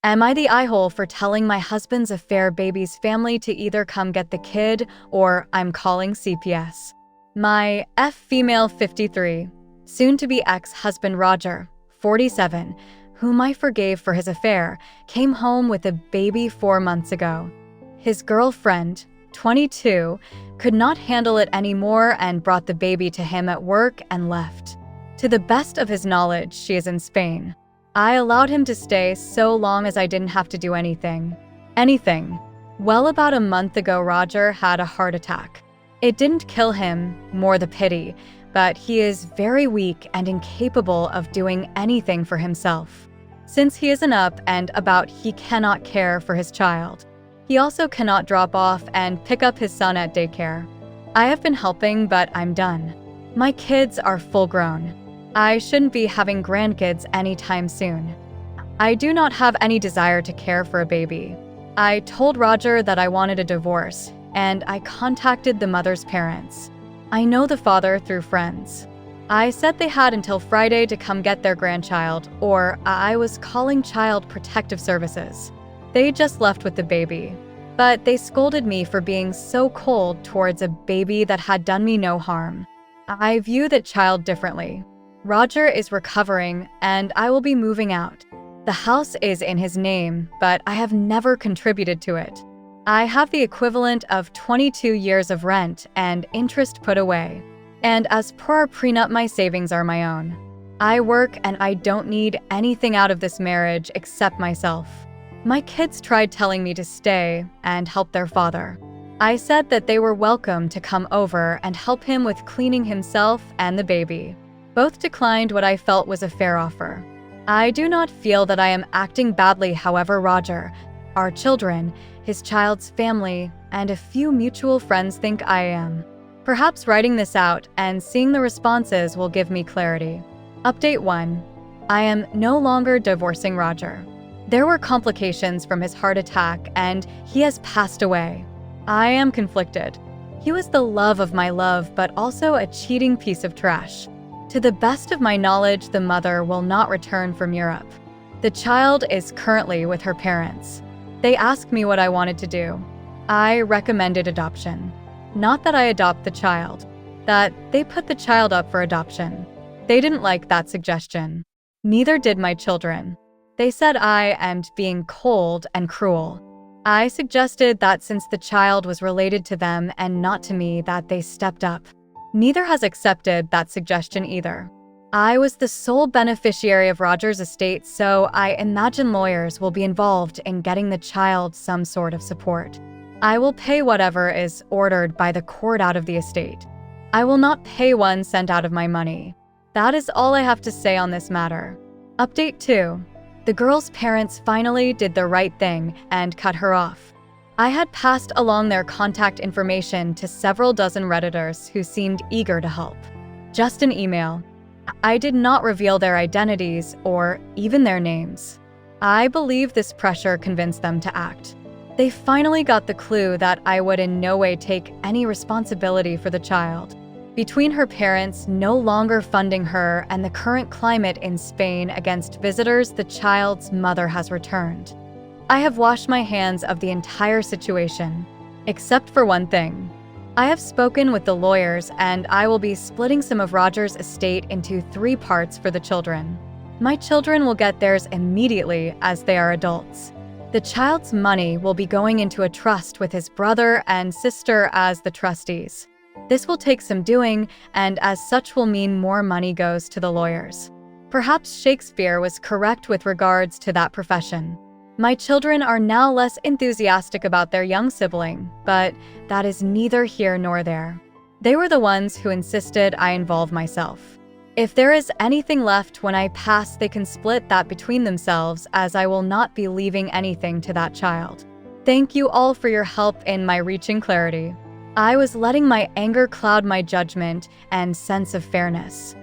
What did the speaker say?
Am I the eye-hole for telling my husband's affair baby's family to either come get the kid or I'm calling CPS? My female 53, soon-to-be ex-husband Roger, 47, whom I forgave for his affair, came home with a baby 4 months ago. His girlfriend, 22, could not handle it anymore and brought the baby to him at work and left. To the best of his knowledge, she is in Spain. I allowed him to stay so long as I didn't have to do anything. Well, about a month ago, Roger had a heart attack. It didn't kill him, more the pity, but he is very weak and incapable of doing anything for himself. Since he is an up and about, he cannot care for his child. He also cannot drop off and pick up his son at daycare. I have been helping, but I'm done. My kids are full grown. I shouldn't be having grandkids anytime soon. I do not have any desire to care for a baby. I told Roger that I wanted a divorce, and I contacted the mother's parents. I know the father through friends. I said they had until Friday to come get their grandchild, or I was calling Child Protective Services. They just left with the baby, but they scolded me for being so cold towards a baby that had done me no harm. I view that child differently. Roger is recovering, and I will be moving out. The house is in his name, but I have never contributed to it. I have the equivalent of 22 years of rent and interest put away. And as per our prenup, my savings are my own. I work and I don't need anything out of this marriage except myself. My kids tried telling me to stay and help their father. I said that they were welcome to come over and help him with cleaning himself and the baby. Both declined what I felt was a fair offer. I do not feel that I am acting badly, however, Roger, our children, his child's family, and a few mutual friends think I am. Perhaps writing this out and seeing the responses will give me clarity. Update 1. I am no longer divorcing Roger. There were complications from his heart attack and he has passed away. I am conflicted. He was the love of my love, but also a cheating piece of trash. To the best of my knowledge, the mother will not return from Europe. The child is currently with her parents. They asked me what I wanted to do. I recommended adoption. Not that I adopt the child, that they put the child up for adoption. They didn't like that suggestion. Neither did my children. They said I am being cold and cruel. I suggested that since the child was related to them and not to me, that they stepped up. Neither has accepted that suggestion either. I was the sole beneficiary of Roger's estate, so I imagine lawyers will be involved in getting the child some sort of support. I will pay whatever is ordered by the court out of the estate. I will not pay 1 cent out of my money. That is all I have to say on this matter. Update 2. The girl's parents finally did the right thing and cut her off. I had passed along their contact information to several dozen Redditors who seemed eager to help. Just an email. I did not reveal their identities or even their names. I believe this pressure convinced them to act. They finally got the clue that I would in no way take any responsibility for the child. Between her parents no longer funding her and the current climate in Spain against visitors, the child's mother has returned. I have washed my hands of the entire situation, except for one thing. I have spoken with the lawyers and I will be splitting some of Roger's estate into 3 parts for the children. My children will get theirs immediately as they are adults. The child's money will be going into a trust with his brother and sister as the trustees. This will take some doing, and as such will mean more money goes to the lawyers. Perhaps Shakespeare was correct with regards to that profession. My children are now less enthusiastic about their young sibling, but that is neither here nor there. They were the ones who insisted I involve myself. If there is anything left when I pass, they can split that between themselves, as I will not be leaving anything to that child. Thank you all for your help in my reaching clarity. I was letting my anger cloud my judgment and sense of fairness.